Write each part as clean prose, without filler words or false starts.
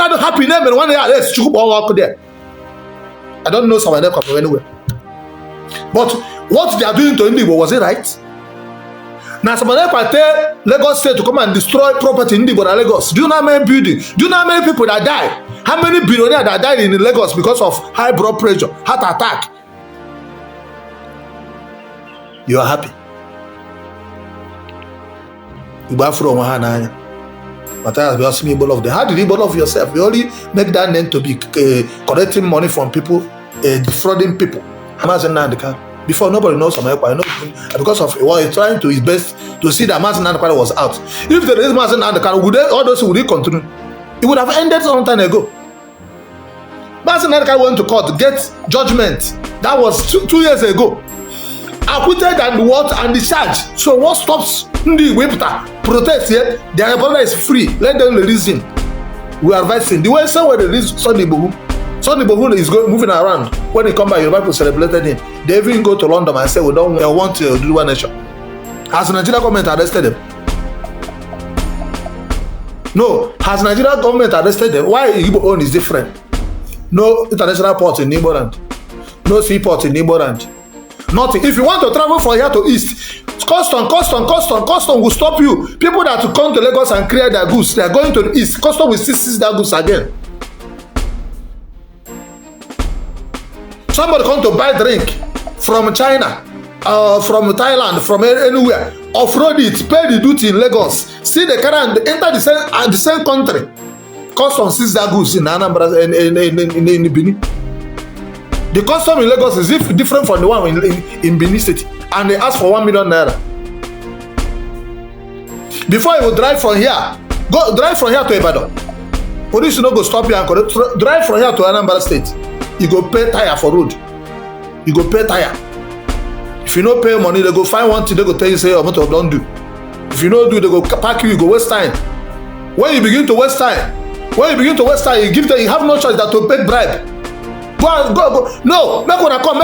not happy name and one day let's walk there. I don't know someone else from anywhere. But what they are doing to Igbo, was it right? Now someone else tell Lagos State to come and destroy property in Igbo and Lagos. Do you know how many buildings? Do you know how many people that died? How many billionaires that died in Lagos because of high blood pressure, heart attack? You are happy. Biafran, but I was asking Igbo love them. How did Igbo love yourself? You only make that name to be collecting money from people, defrauding people. Before nobody knows Ekpa, because of what he's trying to his best to see that Mazen Ekpa was out. If there is Mazen Ekpa, would all those would continue? It would have ended some time ago. Mazen Ekpa went to court to get judgment. That was two years ago. Acquitted and what and discharged. So what stops the Wipta protest here? Their brother is free. Let them release him. We are advising. The way somewhere they release Sunday Bohu. Sunday Bohu is moving around. When he come back, your people celebrated him. They even go to London and say we don't want to do one nation. Has the Nigerian government arrested them? No. Has Nigerian government arrested them? Why Igbo own is different? No international port in Igbo land. No seaport in Igbo land. Nothing. If you want to travel from here to east, custom will stop you. People that will come to Lagos and clear their goods, they are going to the east. Custom will seize their goods again. Somebody come to buy drink from China, from Thailand, from anywhere, off-road it, pay the duty in Lagos, see the car and enter the same country. Custom seize their goods in Anambra, in Benin. The custom in Lagos is different from the one in Benin City, and they ask for 1 million naira. Before you drive from here, drive from here to Ibadan. Police no go stop you and drive from here to Anambra State. You go pay tire for road. You go pay tire. If you no pay money, they go find one thing. They go tell you say your motor don't do. If you no do, they go park you. You go waste time. When you begin to waste time, you give them. You have no choice than to pay bribe. Go. No, make una come.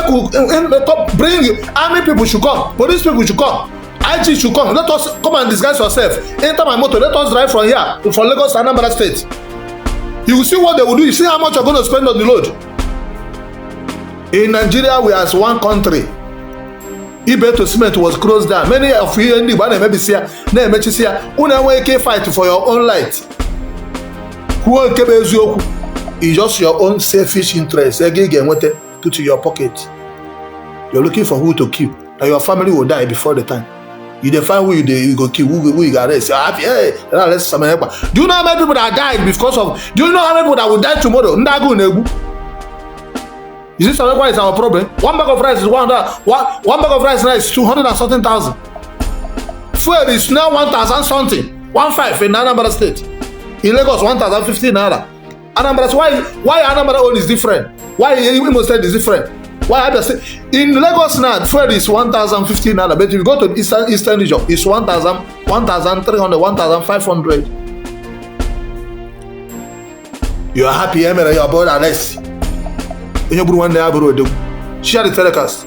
Bring army people should come. Police people should come. IG should come. Let us come and disguise yourself. Enter my motor. Let us drive from here from Lagos to Anambra State. You will see what they will do. You see how much you're going to spend on the load. In Nigeria, we are as one country. Ibe to cement was closed down. Many of you in the maybe see una fight for your own light. Who is just your own selfish interest. Put in your pocket. You're looking for who to kill. And your family will die before the time. You define who you go kill, who you arrest. Do you know how many people that died because of? Do you know how many people that will die tomorrow? You see, so why is our problem? One bag of rice is one bag of rice now is 200 and something thousand. Fuel is now 1,000 something. 1,500 in Anambra State. In Lagos, 1,050 naira. Anambra, why Anambra own is different? Why Imo State is different? Why Abia State? In Lagos now, fuel is 1,050 naira. But if you go to the Eastern region, it's 1,000, 1,300, 1,500. You are happy, Emir, you are born arrest. Onye buru nwanne ya buru odegwu. Share the telecast.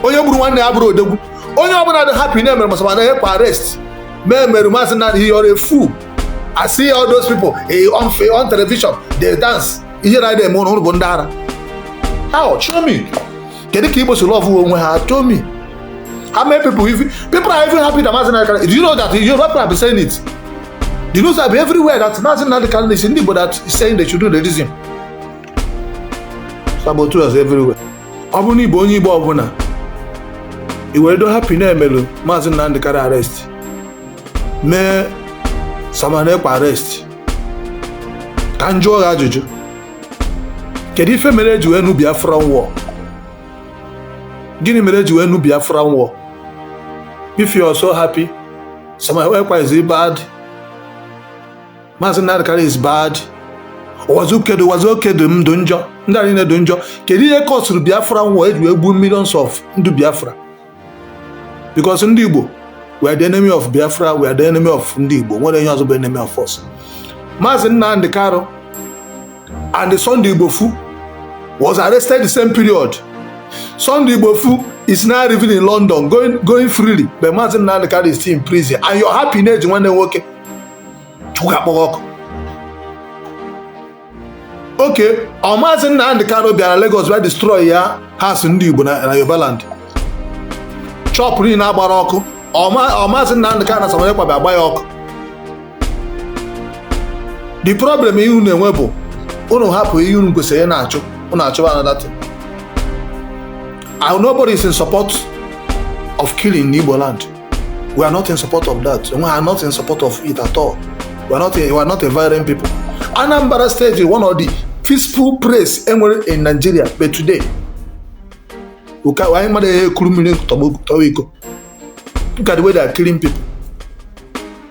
Onye buru nwanne ya buru odegwu. Onye ọbụla dị happy na emere masama na Ekpa arrest. Mere masị na he are a fool. I see all those people on television, they dance. Ihe na ide mo no bụ ndị ara. How? Show me. Kedu ka Igbo si love onwe ha? Show me. How many people are even happy that Mazen Ekpa? Do you know that your people have been saying it? The news have been everywhere that Mazen Ekpa is in Igbo that is saying they should do the reason. Saboteurs everywhere. Obuni bonyi bo obuna. Iwe do happy na emelu Mazen Ekpa arrest. Me Samane Ekpa arrest. Kanjo ajuju. Kedu ife mere ji wee nu Biafran war? Gini mere ji wee nu Biafran war? If you are so happy, Samane Ekpa is bad. Mazen Ekpa is bad. Was okay mdo njọ. Ndari ne do njọ. Kedu ihe kosuru Biafran war eji egbu millions of ndu Biafra? Because ndị Igbo, we are the enemy of Biafra, we are the enemy of ndị Igbo. What are you the enemy of us? Mazen Ekpa and the Sunday Igbofu was arrested the same period. Sunday Igbofu is now living in London, going freely. But Mazen Ekpa is still in prison. And your happiness when they work. Okay, Maazị Nnamdi Kanu bịara Lagos wee destroy ya house ndị Igbo na Yorubaland. Chop niile agbara ọkụ. Maazị Nnamdi Kanu na Samuel Ekpa bịa agba ya ọkụ. The problem unu na-enwe bụ unu hapụ ihe unu kwesịrị na-achụ, unu achụwa another thing. Nobody is in support of killing in Igbo land. We are not in support of that. We are not in support of it at all. We are not a violent people. Anambra State is one of the peaceful place anywhere in Nigeria, but today, look at the way they are killing people.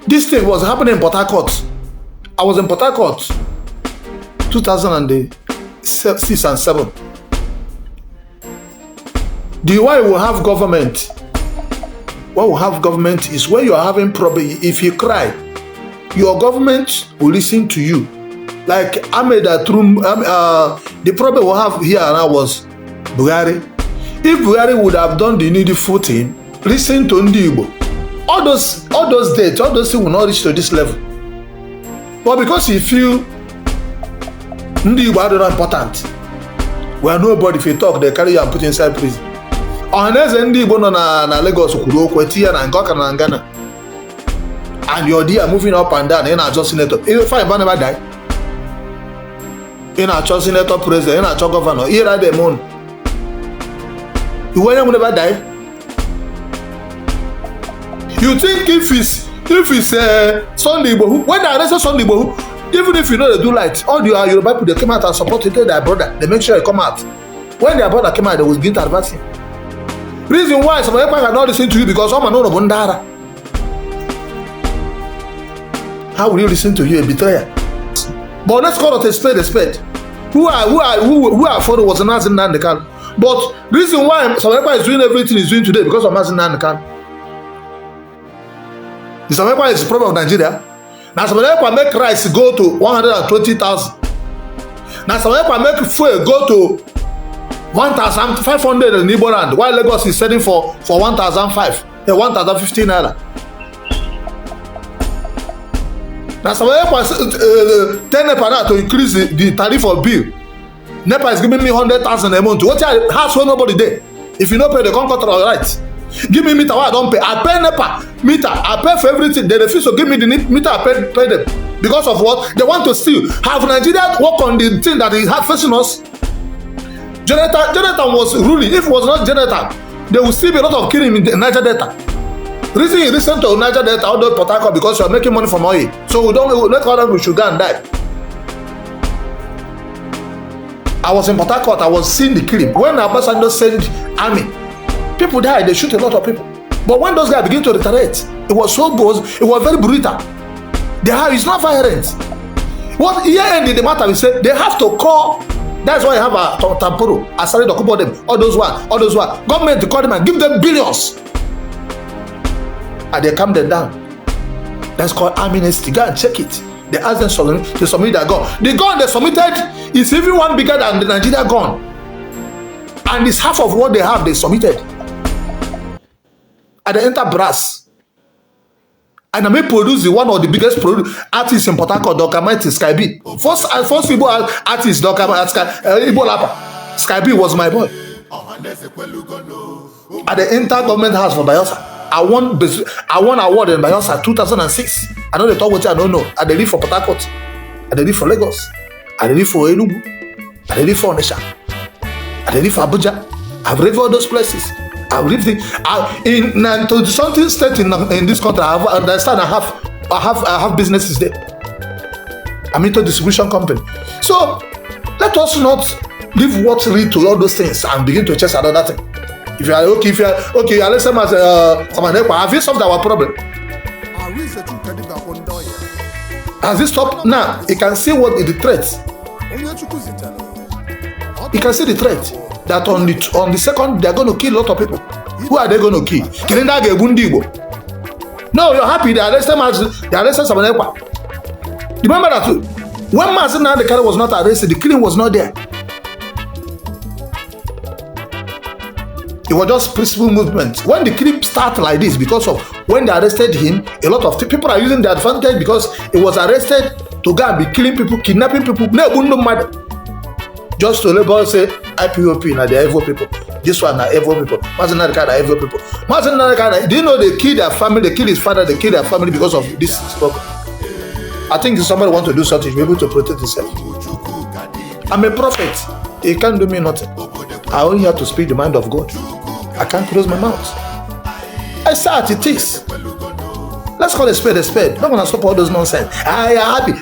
This thing was happening in Port Harcourt. I was in Port Harcourt 2006 and 7. The way we will have government, what we have government is when you are having problem. If you cry, your government will listen to you. Like Ahmed Atrum, the problem we have here now was Buhari. If Buhari would have done the needful thing, listen to Ndi Igbo, all those dates, all those things will not reach to this level. But because he feel Ndi Igbo are not important, where nobody, if you talk, they carry you and put you inside prison. Ọhaneze Ndị Igbo nọ na Lagos kwuru okwu eti ya na Ngọka na Ngana, and your dear moving up and down. Ị na-achọ senator, fine, but never die. Ị na-achọ senator, president, ị na-achọ governor, ị ra dem on. You never die. You think if it's Sunday Igbo, when they arrested Sunday Igbo, even if you know they do light, all the Yoruba people, they came out and supported their brother. They make sure they come out. When their brother came out, they was begin to advance him. Reason why some people cannot listen to you because some know Bundara. How will you listen to you, a betrayer? But let's call it a spade. Who are for was Maazị Nnamdi Kanu. But reason why some people is doing everything he's doing today because of Maazị Nnamdi Kanu. Some people is the problem of Nigeria. Now some people make rice go to 120,000. Now some people make fuel go to 1,500 in Igbo land, while Lagos is selling for 1,005, 1,015 naira. Now some people tell NEPA to increase the tariff of bill. NEPA is giving me 100,000 a month. What your house for nobody there? If you don't pay the contract, all right. Give me meter, why I don't pay? I pay NEPA meter, I pay for everything. They refuse to give me the meter, I pay them. Because of what? They want to steal. Have Nigeria work on the thing that is facing us? Jonathan was ruling. If it was not Jonathan, there will still be a lot of killing in the Niger Delta. Reason you listen to Niger Delta, all those Port Harcourt, because you are making money from oil. So we don't let all them sugar and die. I was in Port Harcourt, I was seeing the killing. When Obasanjo sent army, people died, they shoot a lot of people. But when those guys begin to retaliate, it was so bold, it was very brutal. It's not violent. What here ended the matter, we said they have to call. That's why you have a Tamporo, a Sari Dokubo them, all those one. Government to call them and give them billions. And they calm them down. That's called amnesty. Go and check it. They ask them to submit their gun. The gun they submitted is even one bigger than the Nigeria gun. And it's half of what they have, they submitted. And they enter brass. And I may produce the one of the biggest artists in Port Harcourt, Dr. Mighty Sky B. First Igbo artist, Dr. Igbo Lapa. Sky B was my boy. At the inter-government house for Bayelsa. I won award in Bayelsa 2006. I know they talk what I don't know. I live for Port Harcourt. I live for Lagos. I live for Enugu. I live for Onisha. I live for Abuja. I've lived all those places. I've lived in something state in this country. I have businesses there. I'm into distribution company. So let us not leave what lead to all those things and begin to chase another thing. If you are okay, let's say have you solved our problem? Has it stopped? Now you can see what is the threat. You can see the threat that on the second they are going to kill a lot of people. Who are they going to kill? No, you're happy they arrested someone. Remember that when Maazị Nnamdi Kanu was not arrested, the killing was not there. It was just peaceful movement. When the killing started like this, because of when they arrested him, a lot of people are using the advantage because he was arrested to go and be killing people, kidnapping people. Just to label say IPOP na the evil people. This one na evil people. Mazin Narika na evil people. Mazin Narika, do you know they kill their family, they kill his father, they kill their family because of this struggle? I think if somebody want to do something, be able to protect himself. I'm a prophet. He can't do me nothing. I only have to speak the mind of God. I can't close my mouth. I say it is. Let's call a spade a spade. Not gonna stop all those nonsense. I am happy.